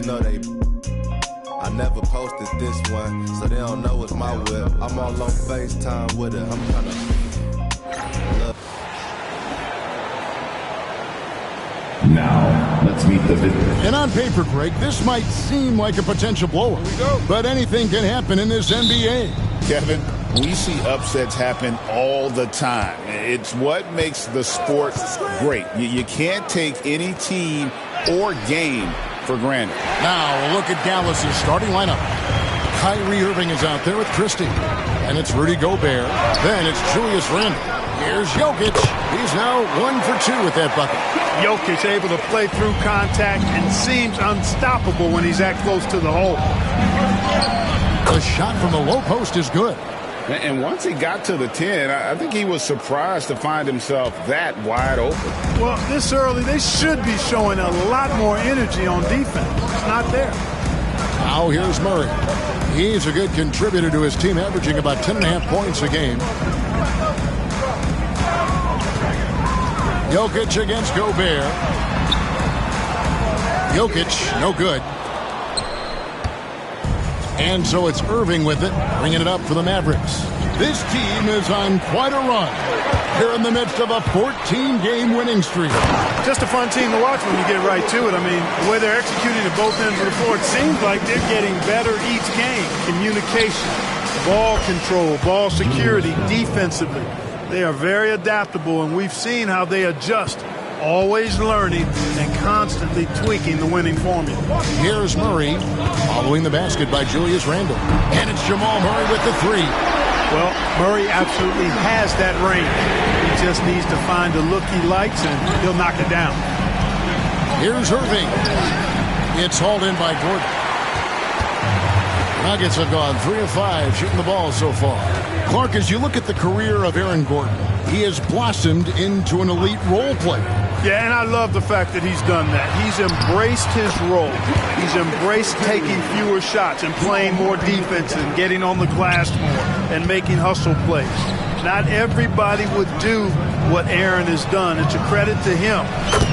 know I never posted this one, so they don't know it's my whip. I'm all on FaceTime with it. I'm kinda Now, let's meet the visitors. And on paper, Greg, this might seem like a potential blowout, but anything can happen in this NBA. Kevin, we see upsets happen all the time. It's what makes the sport great. You can't take any team or game for granted. Now, a look at Dallas's starting lineup. Kyrie Irving is out there with Christie. And it's Rudy Gobert. Then it's Julius Randle. Here's Jokic. He's now 1 for 2 with that bucket. Jokic able to play through contact and seems unstoppable when he's that close to the hole. The shot from the low post is good. And once he got to the 10, I think he was surprised to find himself that wide open. Well, this early, they should be showing a lot more energy on defense. It's not there. Now here's Murray. He's a good contributor to his team, averaging about 10.5 points a game. Jokic against Gobert. Jokic, no good. And so it's Irving with it, bringing it up for the Mavericks. This team is on quite a run. They're in the midst of a 14-game winning streak. Just a fun team to watch when you get right to it. I mean, the way they're executing at both ends of the floor, it seems like they're getting better each game. Communication, ball control, ball security, defensively. They are very adaptable, and we've seen how they adjust, always learning and constantly tweaking the winning formula. Here's Murray, following the basket by Julius Randle. And it's Jamal Murray with the three. Well, Murray absolutely has that range. He just needs to find the look he likes, and he'll knock it down. Here's Irving. It's hauled in by Gordon. Nuggets have gone 3 of 5 shooting the ball so far. Clark, as you look at the career of Aaron Gordon, he has blossomed into an elite role player. Yeah, and I love the fact that he's done that. He's embraced his role. He's embraced taking fewer shots and playing more defense and getting on the glass more and making hustle plays. Not everybody would do what Aaron has done. It's a credit to him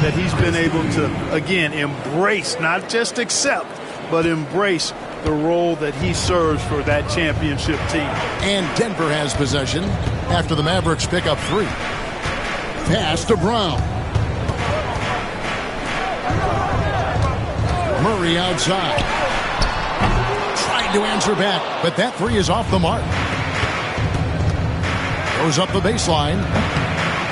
that he's been able to, again, embrace, not just accept, but embrace the role that he serves for that championship team. And Denver has possession after the Mavericks pick up 3. Pass to Brown. Murray outside. Tried to answer back, but that 3 is off the mark. Goes up the baseline.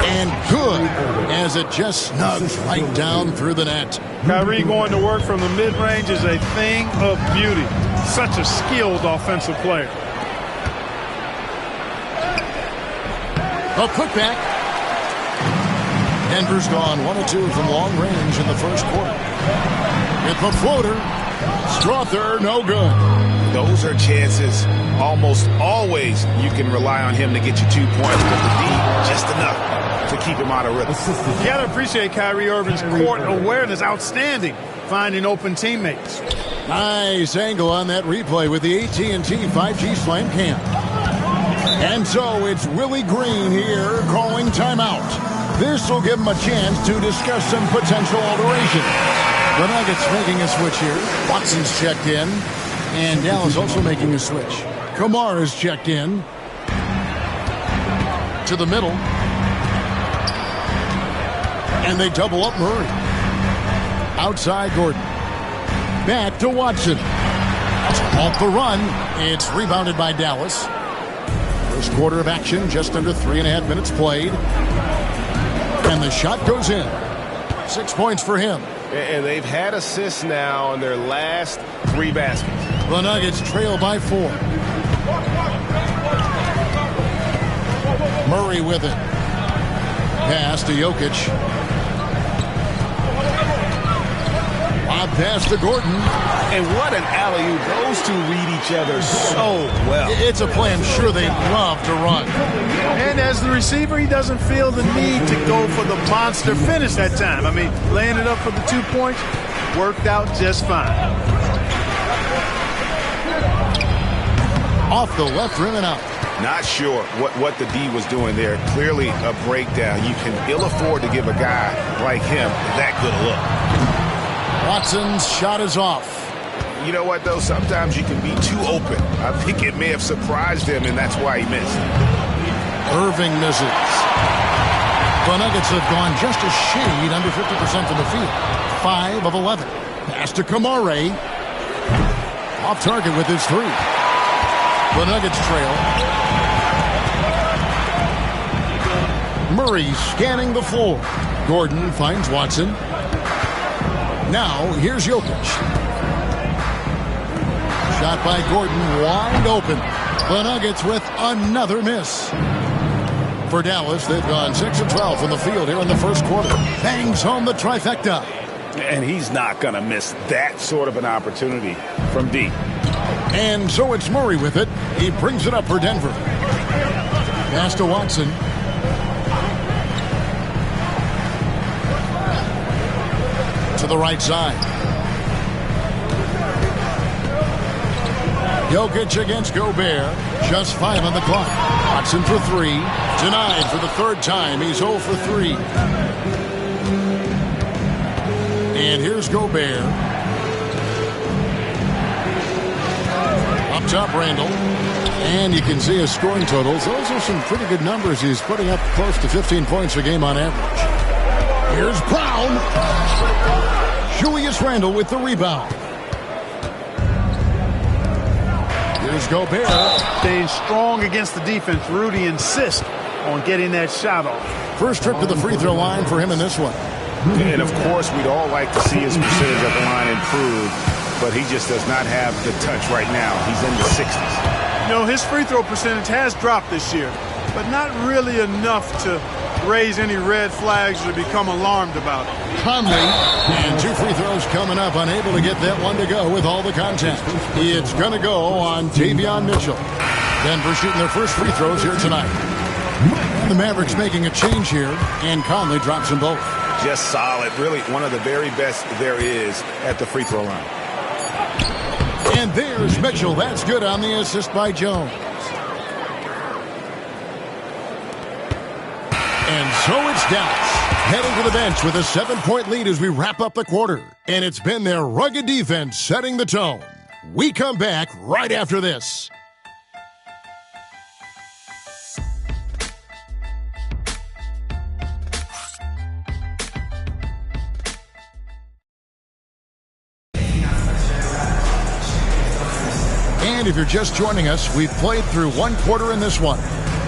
And good, as it just snugs right down through the net. Kyrie going to work from the mid-range is a thing of beauty. Such a skilled offensive player. A putback. Denver's gone 1 of 2 from long range in the first quarter. With the floater, Strother, no good. Those are chances almost always you can rely on him to get you 2 points, but the D, just enough to keep him out of rhythm. You got to appreciate Kyrie Irving's court awareness. Outstanding. Finding open teammates. Nice angle on that replay with the AT&T 5G Slam Cam. And so it's Willie Green here calling timeout. This will give him a chance to discuss some potential alteration. The Nuggets making a switch here. Watson's checked in. And Dallas also making a switch. Kamara's checked in. To the middle. And they double up Murray. Outside Gordon. Back to Watson. Off the run. It's rebounded by Dallas. First quarter of action, just under 3.5 minutes played. And the shot goes in. 6 points for him. And they've had assists now on their last 3 baskets. The Nuggets trail by 4. Murray with it. Pass to Jokic. Lob pass to Gordon. And what an alley-oop. Those two read each other so well. It's a play I'm sure they love to run. And as the receiver, he doesn't feel the need to go for the monster finish that time. I mean, laying it up for the 2 points worked out just fine. Off the left rim and out. Not sure what the D was doing there. Clearly a breakdown. You can ill afford to give a guy like him that good a look. Watson's shot is off. You know what, though? Sometimes you can be too open. I think it may have surprised him, and that's why he missed. Irving misses. The Nuggets have gone just a shade under 50% from the field. 5 of 11. Pass to Kamare. Off target with his 3. The Nuggets trail. Murray scanning the floor. Gordon finds Watson. Now here's Jokic. Shot by Gordon, wide open. The Nuggets with another miss. For Dallas, they've gone 6 of 12 from the field here in the first quarter. Bangs home the trifecta. And he's not going to miss that sort of an opportunity from deep. And so it's Murray with it. He brings it up for Denver. Pass to Watson. To the right side. Jokic against Gobert. Just 5 on the clock. Watson for 3. Denied for the 3rd time. He's 0 for 3. And here's Gobert. Up top, Randall. And you can see his scoring totals. Those are some pretty good numbers. He's putting up close to 15 points a game on average. Here's Brown. Julius Randle with the rebound. Here's Gobert. Staying strong against the defense. Rudy insists on getting that shot off. First trip to the free throw line for him in this one. And, of course, we'd all like to see his percentage at the line improve, but he just does not have the touch right now. He's in the 60s. You know, his free throw percentage has dropped this year, but not really enough to raise any red flags or become alarmed about it. Conley, and 2 free throws coming up, unable to get that one to go with all the contact. It's going to go on Davion Mitchell. Denver shooting their first free throws here tonight. The Mavericks making a change here, and Conley drops them both. Just solid. Really one of the very best there is at the free throw line. And there's Mitchell. That's good on the assist by Jones. And so it's Dallas heading to the bench with a 7-point lead as we wrap up the quarter. And it's been their rugged defense setting the tone. We come back right after this. And if you're just joining us, we've played through 1 quarter in this one.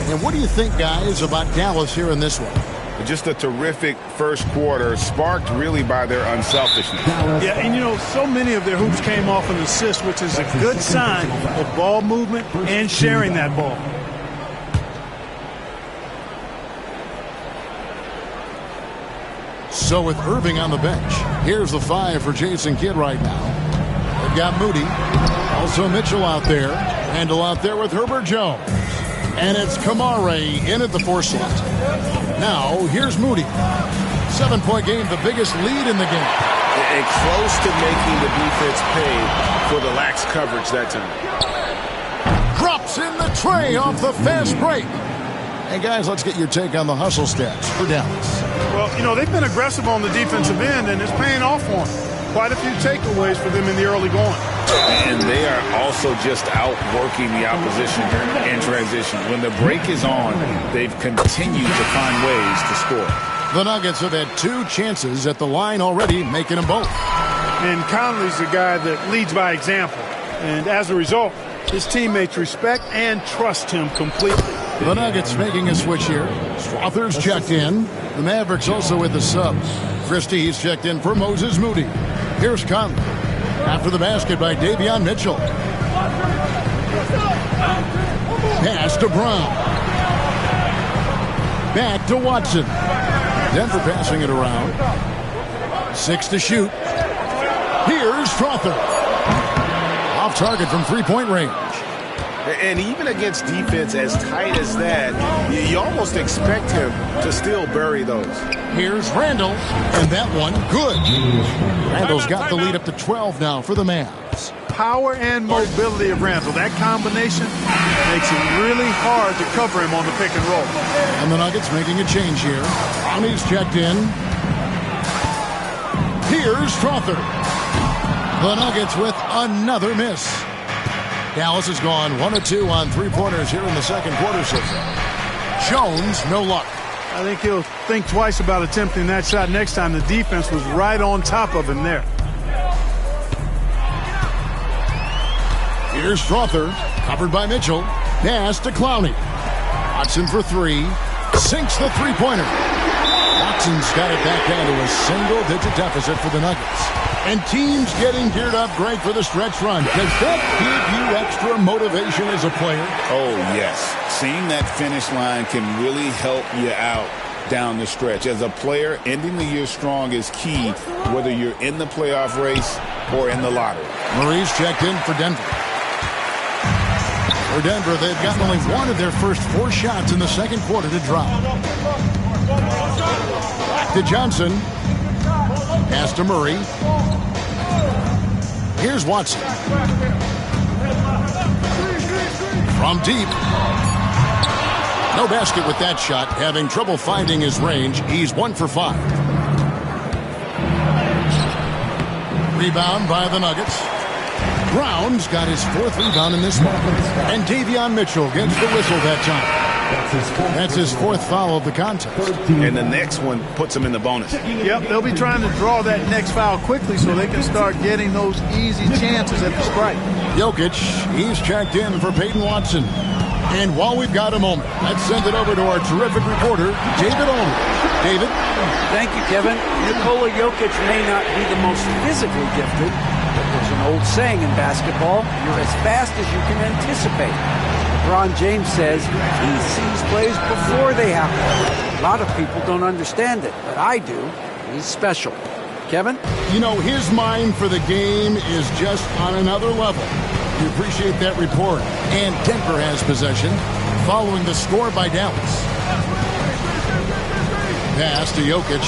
And what do you think, guys, about Dallas here in this one? Just a terrific first quarter, sparked really by their unselfishness. Yeah, and you know, so many of their hoops came off an assist, which is a good sign of ball movement and sharing that ball. So with Irving on the bench, here's the 5 for Jason Kidd right now. They've got Moody, also Mitchell out there, Randall out there with Herbert Jones. And it's Kamare in at the 4 slot. Now, here's Moody. 7-point game, the biggest lead in the game. And close to making the defense pay for the lax coverage that time. Drops in the tray off the fast break. Hey, guys, let's get your take on the hustle stats for Dallas. Well, you know, they've been aggressive on the defensive end, and it's paying off for them. Quite a few takeaways for them in the early going. And they are also just outworking the opposition in transition. When the break is on, they've continued to find ways to score. The Nuggets have had 2 chances at the line already, making them both. And Conley's a guy that leads by example. And as a result, his teammates respect and trust him completely. The Nuggets making a switch here. Strother's checked in. The Mavericks also with the subs. Christie's checked in for Moses Moody. Here's Conley. After the basket by Davion Mitchell. Pass to Brown. Back to Watson. Denver passing it around. 6 to shoot. Here's Strother. Off target from 3-point range. And even against defense as tight as that, you almost expect him to still bury those. Here's Randall, and that one good. Randall's got the lead up to 12 now for the Mavs. Power and mobility of Randall, that combination makes it really hard to cover him on the pick and roll. And the Nuggets making a change here. Brownie's checked in. Here's Strother. The Nuggets with another miss. Dallas has gone 1 of 2 on three-pointers here in the second quarter so far. Jones, no luck. I think he'll think twice about attempting that shot next time. The defense was right on top of him there. Here's Strother, covered by Mitchell. Pass to Clowney. Watson for three. Sinks the three-pointer. Watson's got it back down to a single-digit deficit for the Nuggets. And teams getting geared up great for the stretch run. Does that give you extra motivation as a player? Oh, yes. Seeing that finish line can really help you out down the stretch. As a player, ending the year strong is key, whether you're in the playoff race or in the lottery. Murray's checked in for Denver. For Denver, they've gotten only one of their first 4 shots in the second quarter to drop. Back to Johnson. Pass to Murray. Here's Watson. From deep. No basket with that shot. Having trouble finding his range. He's 1 for 5. Rebound by the Nuggets. Brown's got his 4th rebound in this one. And Davion Mitchell gets the whistle that time. That's his 4th foul of the contest. And the next one puts him in the bonus. Yep, they'll be trying to draw that next foul quickly so they can start getting those easy chances at the strike. Jokic, he's checked in for Peyton Watson. And while we've got a moment, let's send it over to our terrific reporter, David Ulrich. David? Thank you, Kevin. Nikola Jokic may not be the most physically gifted, but there's an old saying in basketball, you're as fast as you can anticipate. LeBron James says he sees plays before they happen. A lot of people don't understand it, but I do. He's special. Kevin? You know, his mind for the game is just on another level. We appreciate that report. And Denver has possession following the score by Dallas. Pass to Jokic.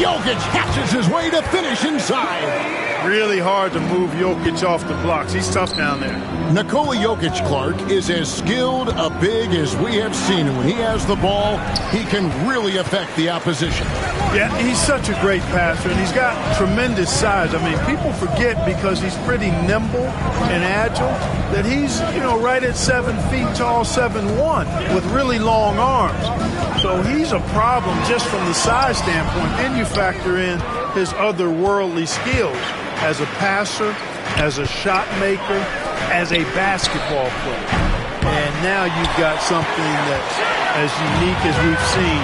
Jokic hatches his way to finish inside. Really hard to move Jokic off the blocks. He's tough down there. Nikola Jokic, Clark, is as skilled a big as we have seen. And when he has the ball, he can really affect the opposition. Yeah, he's such a great passer, and he's got tremendous size. I mean, people forget because he's pretty nimble and agile that he's, right at 7 feet tall, 7'1", with really long arms. So he's a problem just from the size standpoint. Then you factor in his otherworldly skills as a passer, as a shot maker, as a basketball player. And now you've got something that's as unique as we've seen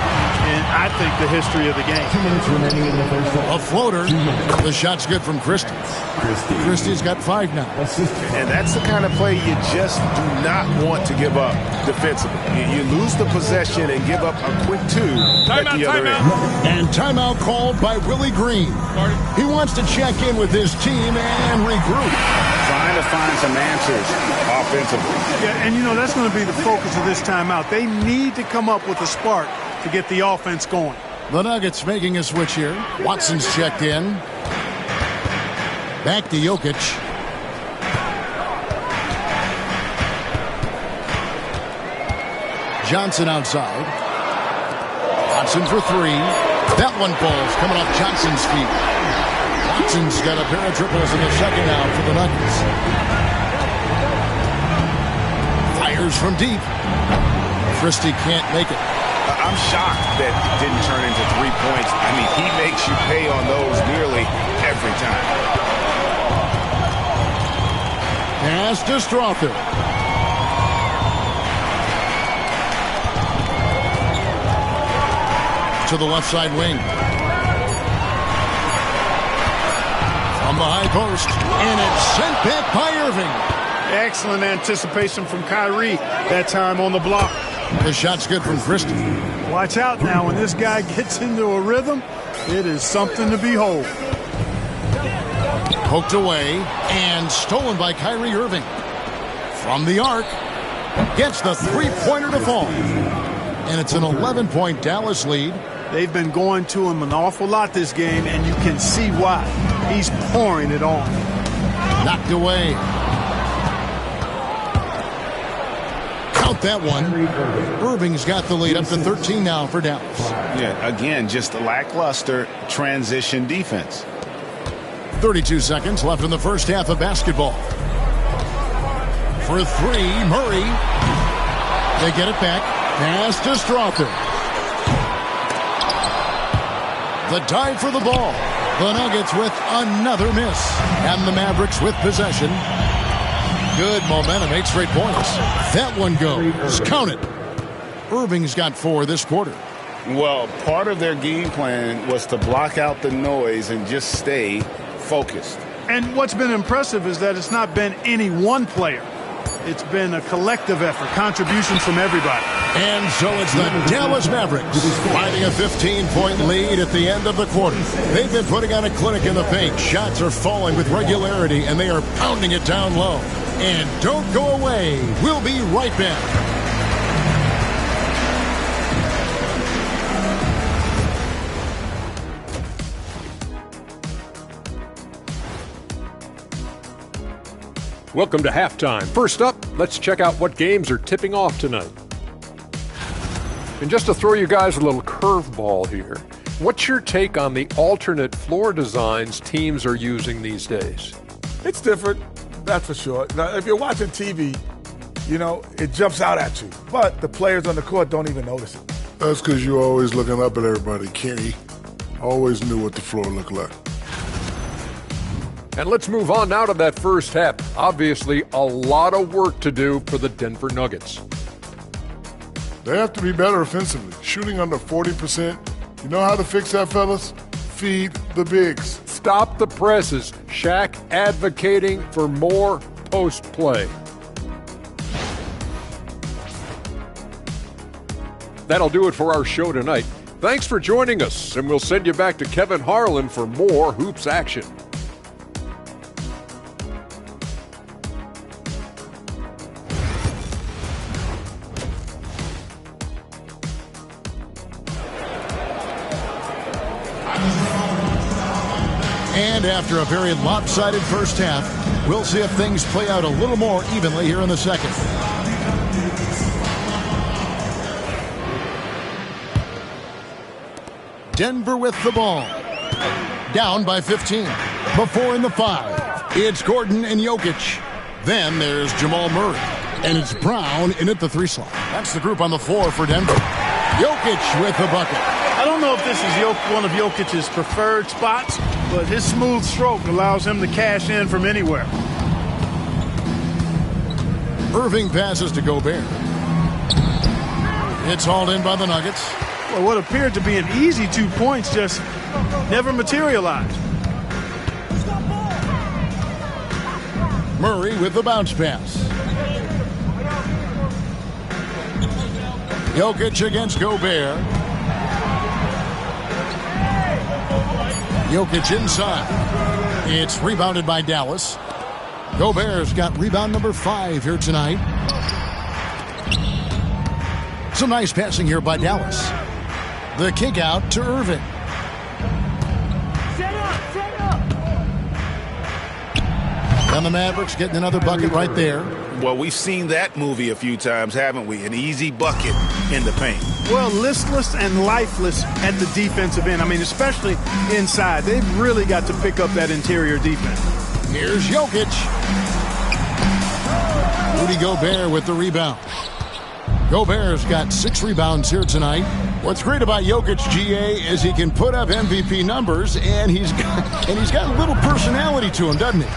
in, I think, the history of the game. 2 minutes remaining in the first half. A floater. The shot's good from Christie. Christie's got 5 now. And that's the kind of play you just do not want to give up defensively. You lose the possession and give up a quick 2 at the other end. And timeout called by Willie Green. He wants to check in with his team and regroup. Trying to find some answers offensively. Yeah, and that's going to be the focus of this timeout. They need to come up with a spark to get the offense going. The Nuggets making a switch here. Watson's checked in. Back to Jokic. Johnson outside. Watson for 3. That one falls, coming off Johnson's feet. Watson's got a pair of triples in the second now for the Nuggets. Fires from deep. Christie can't make it. I'm shocked that it didn't turn into 3 points. I mean, he makes you pay on those nearly every time. Pass to Strother. To the left side wing. From the high post. And it's sent back by Irving. Excellent anticipation from Kyrie that time on the block. The shot's good from Christie. Watch out now. When this guy gets into a rhythm, it is something to behold. Poked away and stolen by Kyrie Irving. From the arc. Gets the three-pointer to fall. And it's an 11-point Dallas lead. They've been going to him an awful lot this game, and you can see why. He's pouring it on. Knocked away. Count that one. Irving's got the lead up to 13 now for Dallas. Yeah, again, just lackluster transition defense. 32 seconds left in the first half of basketball. For three, Murray. They get it back. Pass to Strother. The dive for the ball. The Nuggets with another miss. And the Mavericks with possession. Good momentum, 8 straight points. That one goes. Count it. Irving's got 4 this quarter. Well, part of their game plan was to block out the noise and just stay focused. And what's been impressive is that it's not been any one player. It's been a collective effort, contributions from everybody. And so it's the Dallas Mavericks finding a 15-point lead at the end of the quarter. They've been putting on a clinic in the paint. Shots are falling with regularity, and they are pounding it down low. And don't go away. We'll be right back. Welcome to halftime. First up, let's check out what games are tipping off tonight. And just to throw you guys a little curveball here, what's your take on the alternate floor designs teams are using these days? It's different, that's for sure. Now, if you're watching TV, you know, it jumps out at you. But the players on the court don't even notice it. That's because you're always looking up at everybody, Kenny. Always knew what the floor looked like. And let's move on now to that first half. Obviously, a lot of work to do for the Denver Nuggets. They have to be better offensively. Shooting under 40%. You know how to fix that, fellas? Feed the bigs. Stop the presses. Shaq advocating for more post play. That'll do it for our show tonight. Thanks for joining us, and we'll send you back to Kevin Harlan for more hoops action. And after a very lopsided first half, we'll see if things play out a little more evenly here in the second. Denver with the ball. Down by 15. Before in the 5. It's Gordon and Jokic. Then there's Jamal Murray. And it's Brown in at the 3 slot. That's the group on the floor for Denver. Jokic with the bucket. I don't know if this is one of Jokic's preferred spots, but his smooth stroke allows him to cash in from anywhere. Irving passes to Gobert. It's hauled in by the Nuggets. Well, what appeared to be an easy 2 points just never materialized. Murray with the bounce pass. Jokic against Gobert. Jokic inside. It's rebounded by Dallas. Gobert's got rebound number 5 here tonight. Some nice passing here by Dallas. The kick out to Irving. Set up. And the Mavericks getting another bucket right there. Well, we've seen that movie a few times, haven't we? An easy bucket in the paint. Well, listless and lifeless at the defensive end. I mean, especially inside. They've really got to pick up that interior defense. Here's Jokic. Rudy Gobert with the rebound. Gobert's got 6 rebounds here tonight. What's great about Jokic, GA, is he can put up MVP numbers, and he's got a little personality to him, doesn't he?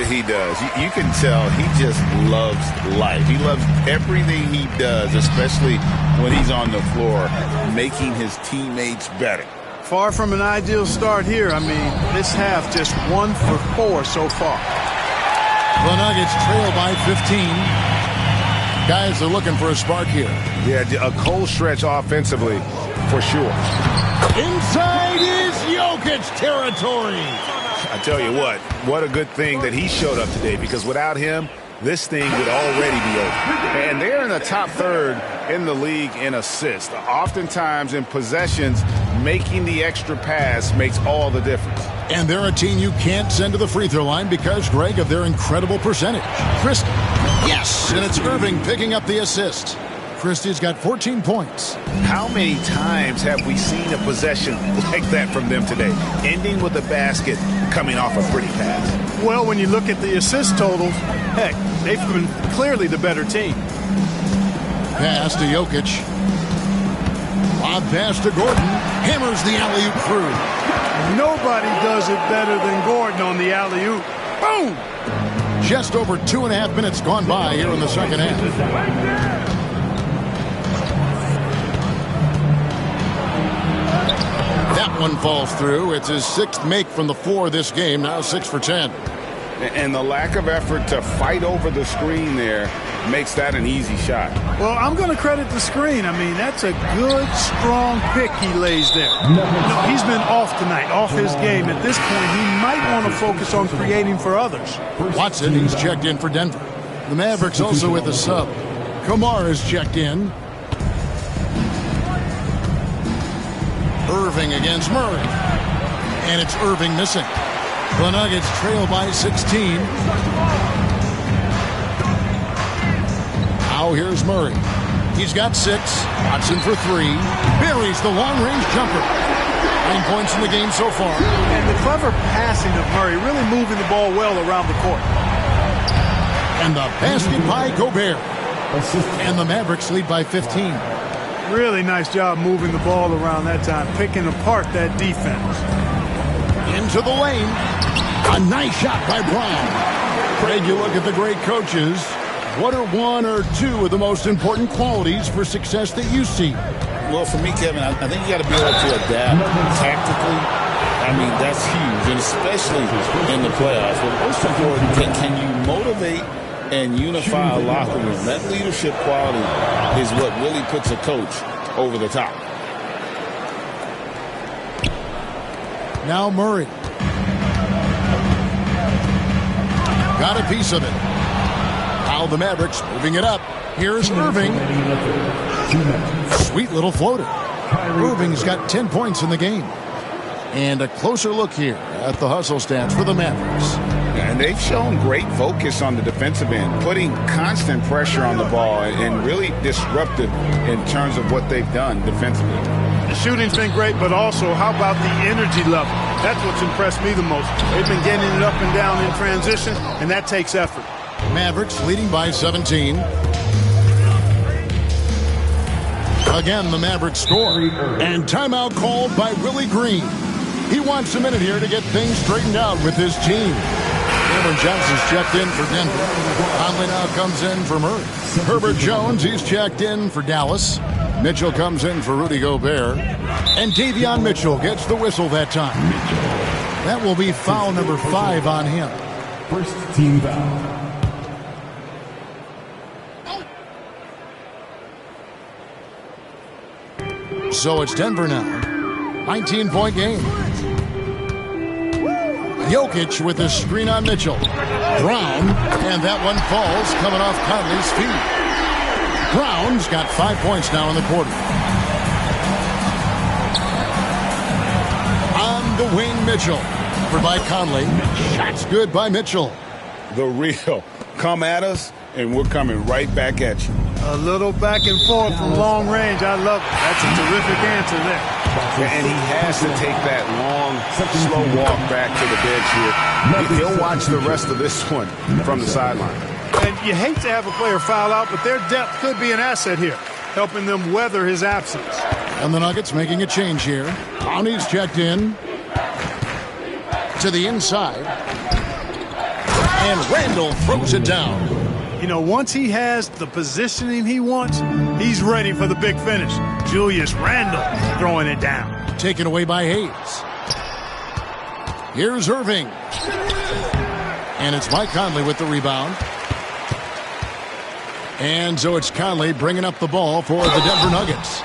He does. You can tell he just loves life. He loves everything he does, especially when he's on the floor, making his teammates better. Far from an ideal start here. I mean, this half just 1 for 4 so far. The Nuggets trail by 15. Guys are looking for a spark here. Yeah, a cold stretch offensively, for sure. Inside is Jokic territory. I tell you what a good thing that he showed up today, because without him, this thing would already be over. And they're in the top third in the league in assists. Oftentimes in possessions, making the extra pass makes all the difference. And they're a team you can't send to the free throw line because, Greg, of their incredible percentage. Chris, yes, and it's Irving picking up the assist. Christie's got 14 points. How many times have we seen a possession like that from them today? Ending with a basket, coming off a pretty pass. Well, when you look at the assist totals, heck, they've been clearly the better team. Pass to Jokic. Lob pass to Gordon. Hammers the alley-oop through. Nobody does it better than Gordon on the alley-oop. Boom! Just over 2.5 minutes gone by here in the second half. That one falls through. It's his 6th make from the floor this game, now 6 for 10. And the lack of effort to fight over the screen there makes that an easy shot. Well, I'm going to credit the screen. I mean, that's a good, strong pick he lays there. No, he's been off tonight, off his game. At this point, he might want to focus on creating for others. Watson, he's checked in for Denver. The Mavericks also with a sub. Kamara is checked in. Irving against Murray. And it's Irving missing. The Nuggets trail by 16. Now here's Murray. He's got 6. Watson for 3. Buries the long-range jumper. 9 points in the game so far. And the clever passing of Murray, really moving the ball well around the court. And the basket by Gobert. And the Mavericks lead by 15. Really nice job moving the ball around that time, picking apart that defense. Into the lane. A nice shot by Brown. Craig, you look at the great coaches. What are 1 or 2 of the most important qualities for success that you see? Well, for me, Kevin, I think you got to be able to adapt tactically. I mean, that's huge, and especially in the playoffs. But most important, can you motivate and unify a locker room? That leadership quality is what really puts a coach over the top. Now Murray. Got a piece of it. Now the Mavericks moving it up. Here's Irving. Sweet little floater. Irving's got 10 points in the game. And a closer look here at the hustle stats for the Mavericks. And they've shown great focus on the defensive end, putting constant pressure on the ball and really disruptive in terms of what they've done defensively. The shooting's been great, but also how about the energy level? That's what's impressed me the most. They've been getting it up and down in transition, and that takes effort. Mavericks leading by 17. Again, the Mavericks score. And timeout called by Willie Green. He wants a minute here to get things straightened out with his team. Cameron Johnson's checked in for Denver. Conley now comes in for Murray. Herbert Jones, he's checked in for Dallas. Mitchell comes in for Rudy Gobert. And Davion Mitchell gets the whistle that time. That will be foul number 5 on him. First team foul. So it's Denver now. 19-point game. Jokic with a screen on Mitchell. Brown, and that one falls, coming off Conley's feet. Brown's got 5 points now in the quarter. On the wing, Mitchell. For by Conley. Shots good by Mitchell. The real. Come at us, and we're coming right back at you. A little back and forth from long range. I love it. That's a terrific answer there. And he has to take that long, slow walk back to the bench here. He'll watch the rest of this one from the sideline. And you hate to have a player foul out, but their depth could be an asset here, helping them weather his absence. And the Nuggets making a change here. Brownie's checked in to the inside. And Randall throws it down. You know, once he has the positioning he wants, he's ready for the big finish. Julius Randle throwing it down. Taken away by Hayes. Here's Irving. And it's Mike Conley with the rebound. And so it's Conley bringing up the ball for the Denver Nuggets.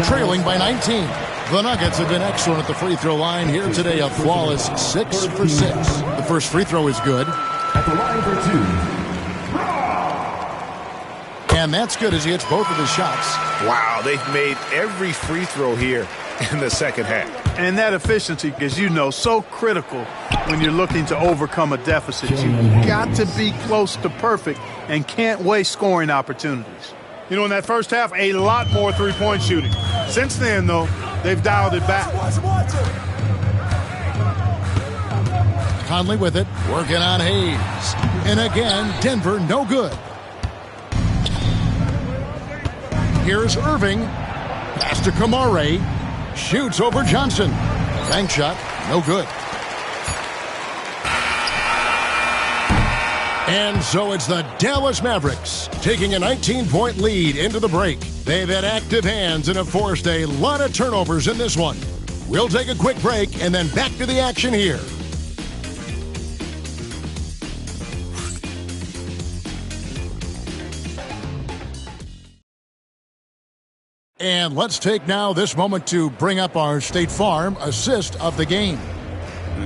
Trailing by 19. The Nuggets have been excellent at the free throw line here today. A flawless 6 for 6. The first free throw is good. At the line for 2. And that's good as he hits both of his shots. Wow, they've made every free throw here in the second half. And that efficiency, as you know, so critical when you're looking to overcome a deficit. You've got to be close to perfect and can't waste scoring opportunities. You know, in that first half, a lot more three-point shooting. Since then, though, they've dialed it back. Conley with it, working on Hayes. And again, Denver no good. Here's Irving. Pass to Kamare. Shoots over Johnson. Bank shot, no good. And so it's the Dallas Mavericks taking a 19-point lead into the break. They've had active hands and have forced a lot of turnovers in this one. We'll take a quick break and then back to the action here. And let's take now this moment to bring up our State Farm assist of the game.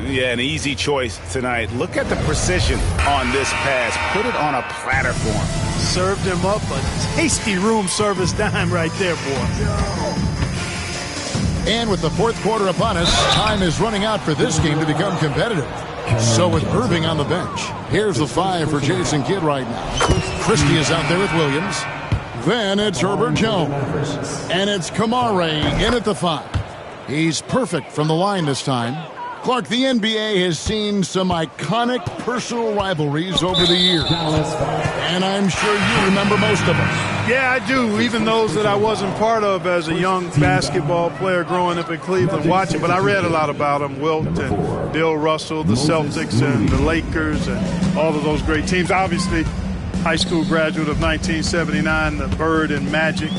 Yeah, an easy choice tonight. Look at the precision on this pass. Put it on a platter for him. Served him up a tasty room service dime right there, boy. And with the fourth quarter upon us, time is running out for this game to become competitive. So with Irving on the bench, here's the 5 for Jason Kidd right now. Christie is out there with Williams. Then it's Herbert Jones. And it's Kamare in at the 5. He's perfect from the line this time. Clark, the NBA has seen some iconic personal rivalries over the years. And I'm sure you remember most of them. Yeah, I do, even those that I wasn't part of as a young basketball player growing up in Cleveland watching. But I read a lot about them, Wilt and Bill Russell, the Celtics and the Lakers and all of those great teams. Obviously, high school graduate of 1979, the Bird and Magic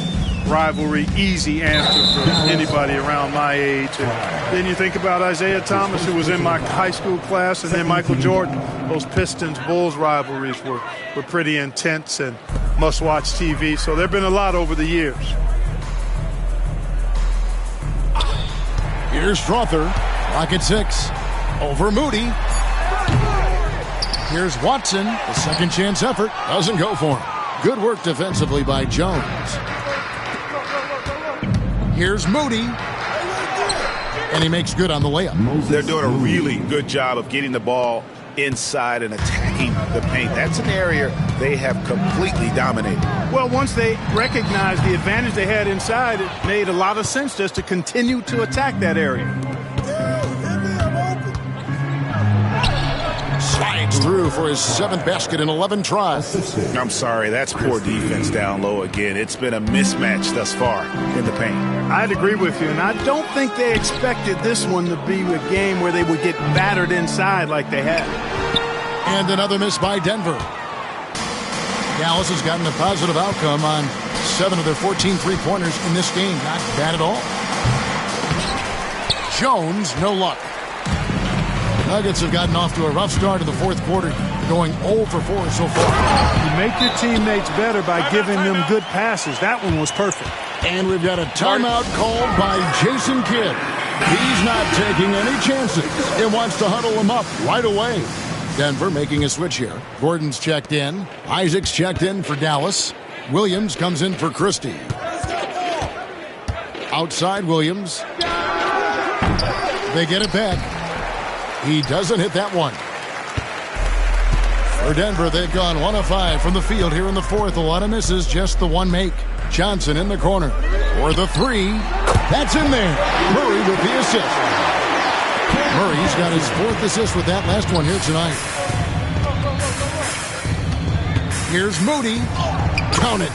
rivalry, easy answer for anybody around my age. And then you think about Isaiah Thomas, who was in my high school class, and then Michael Jordan. Those Pistons-Bulls rivalries were pretty intense and must-watch TV. So there have been a lot over the years. Here's Strother, Rocket 6, over Moody. Here's Watson, the second chance effort, doesn't go for him. Good work defensively by Jones. Here's Moody, and he makes good on the layup. They're doing a really good job of getting the ball inside and attacking the paint. That's an area they have completely dominated. Well, once they recognized the advantage they had inside, it made a lot of sense just to continue to attack that area. Slides through for his 7th basket in 11 tries. I'm sorry, that's poor defense down low again. It's been a mismatch thus far in the paint. I'd agree with you, and I don't think they expected this one to be a game where they would get battered inside like they had. And another miss by Denver. Dallas has gotten a positive outcome on 7 of their 14 three-pointers in this game. Not bad at all. Jones, no luck. Nuggets have gotten off to a rough start in the fourth quarter, going 0 for 4 so far. You make your teammates better by giving them good passes. That one was perfect. And we've got a timeout called by Jason Kidd. He's not taking any chances and wants to huddle them up right away. Denver making a switch here. Gordon's checked in. Isaac's checked in for Dallas. Williams comes in for Christie. Outside Williams. They get it back. He doesn't hit that one. For Denver, they've gone 1 of 5 from the field here in the fourth. A lot of misses, just the one make. Johnson in the corner for the 3. That's in there. Murray with the assist. Murray's got his 4th assist with that last one here tonight. Here's Moody. Count it.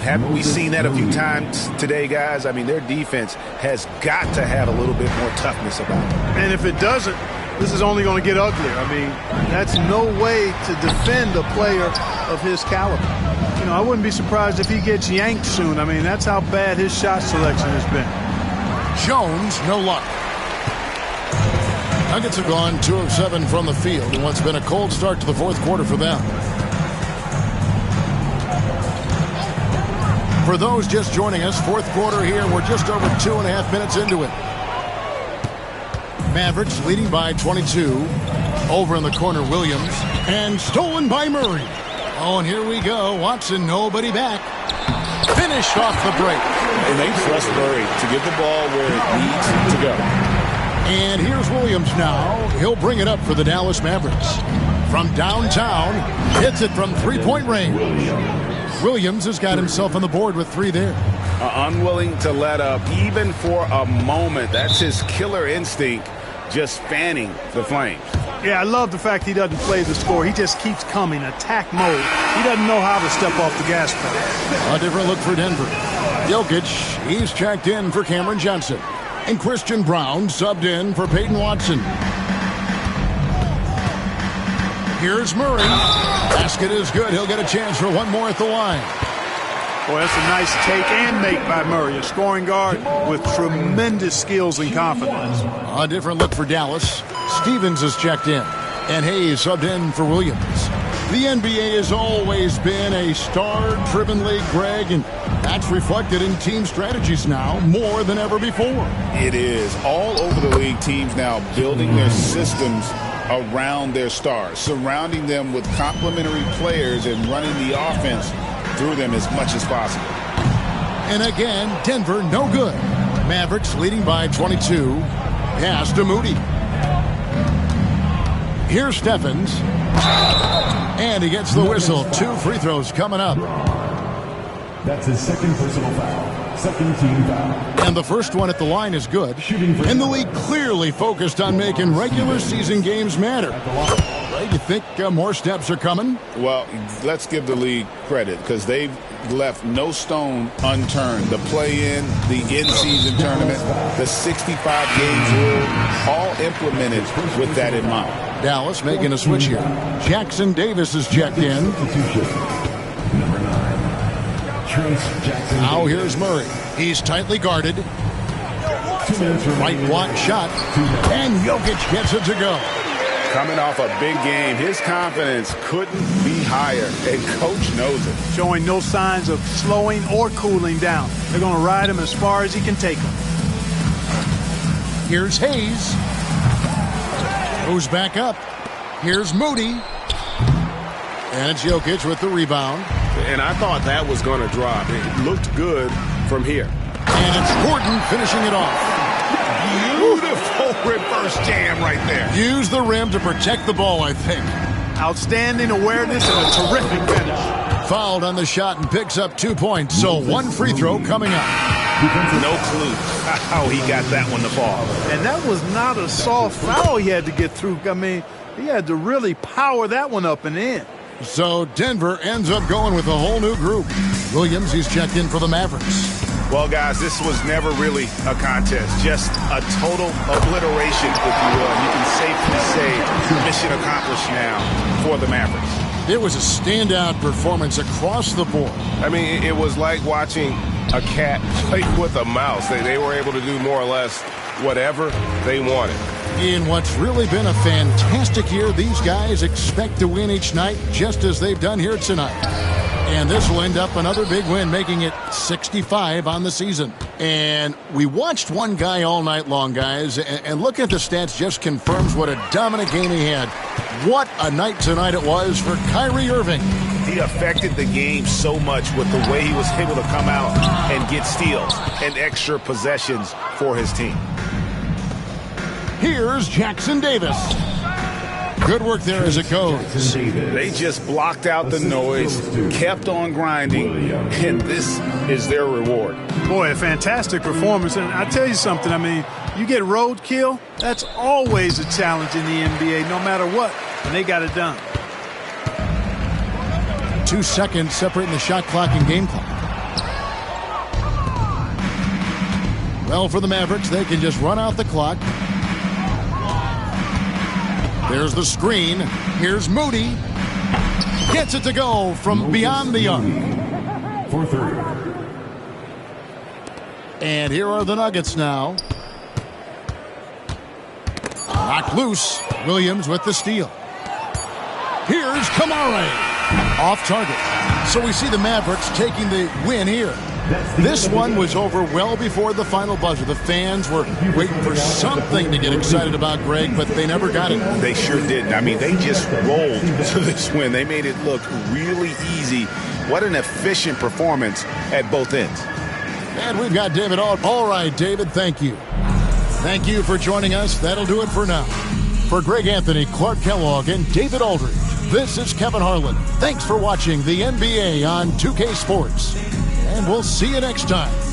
Haven't we seen that a few times today, guys? I mean, their defense has got to have a little bit more toughness about it. And if it doesn't, this is only going to get uglier. I mean, that's no way to defend a player of his caliber. You know, I wouldn't be surprised if he gets yanked soon. I mean, that's how bad his shot selection has been. Jones, no luck. Nuggets have gone 2 of 7 from the field in what's been a cold start to the fourth quarter for them. For those just joining us, fourth quarter here, we're just over 2.5 minutes into it. Mavericks leading by 22. Over in the corner, Williams. And stolen by Murray. Oh, and here we go. Watson, nobody back. Finished off the break. And they trust Murray to get the ball where it needs to go. And here's Williams now. He'll bring it up for the Dallas Mavericks. From downtown, hits it from three-point range. Williams has got himself on the board with 3 there. Unwilling to let up even for a moment. That's his killer instinct, just fanning the flames. Yeah, I love the fact he doesn't play the score. He just keeps coming, attack mode. He doesn't know how to step off the gas pedal. A different look for Denver. Jokic, he's checked in for Cameron Johnson. And Christian Brown subbed in for Peyton Watson. Here's Murray. Basket is good. He'll get a chance for one more at the line. Boy, that's a nice take and make by Murray, a scoring guard with tremendous skills and confidence. A different look for Dallas. Stevens is checked in, and Hayes subbed in for Williams. The NBA has always been a star-driven league, Greg, and that's reflected in team strategies now more than ever before. It is. All over the league, teams now building their systems around their stars, surrounding them with complementary players and running the offense through them as much as possible. And again, Denver no good. Mavericks leading by 22. Pass to Moody. Here's Stephens. And he gets the whistle. 2 free throws coming up. That's his second personal foul. Second team foul. And the first one at the line is good. And the league clearly focused on making regular season games matter. Right, you think more steps are coming? Well, let's give the league credit because they've left no stone unturned. The play-in, the in-season tournament, the 65 games rule, all implemented with that in mind. Dallas making a switch here. Jackson Davis is checked in. Number 9, Trace Jackson. Now here's Murray. He's tightly guarded. 2 minutes remaining. Right block shot. And Jokic gets it to go. Coming off a big game, his confidence couldn't be higher, and Coach knows it. Showing no signs of slowing or cooling down. They're going to ride him as far as he can take him. Here's Hayes. Goes back up. Here's Moody. And it's Jokic with the rebound. And I thought that was going to drop. It looked good from here. And it's Gordon finishing it off. Beautiful reverse jam right there. Use the rim to protect the ball, I think. Outstanding awareness and a terrific finish. Fouled on the shot and picks up 2 points. So 1 free throw coming up. No clue how he got that one to fall. And that was not a soft foul he had to get through. I mean, he had to really power that one up and in. So Denver ends up going with a whole new group. Williams, he's checked in for the Mavericks. Well, guys, this was never really a contest, just a total obliteration, if you will. You can safely say mission accomplished now for the Mavericks. It was a standout performance across the board. I mean, it was like watching a cat play with a mouse. They were able to do more or less whatever they wanted. In what's really been a fantastic year, these guys expect to win each night just as they've done here tonight. And this will end up another big win, making it 65 on the season. And we watched one guy all night long, guys, and looking at the stats just confirms what a dominant game he had. What a night tonight it was for Kyrie Irving. He affected the game so much with the way he was able to come out and get steals and extra possessions for his team. Here's Jackson Davis. Good work there as it goes. They just blocked out the noise, kept on grinding, and this is their reward. Boy, a fantastic performance. And I tell you something, I mean, you get roadkill, that's always a challenge in the NBA, no matter what, and they got it done. 2 seconds separating the shot clock and game clock. Well, for the Mavericks, they can just run out the clock. There's the screen. Here's Moody. Gets it to go from beyond the arc. 4-3. And here are the Nuggets now. Knocked loose. Williams with the steal. Here's Kamara. Off target. So we see the Mavericks taking the win here. This one was over well before the final buzzer. The fans were waiting for something to get excited about, Greg, but they never got it. They sure didn't. I mean, they just rolled to this win. They made it look really easy. What an efficient performance at both ends. And we've got David All right, David, thank you. Thank you for joining us. That'll do it for now. For Greg Anthony, Clark Kellogg, and David Aldridge, this is Kevin Harlan. Thanks for watching the NBA on 2K Sports. And we'll see you next time.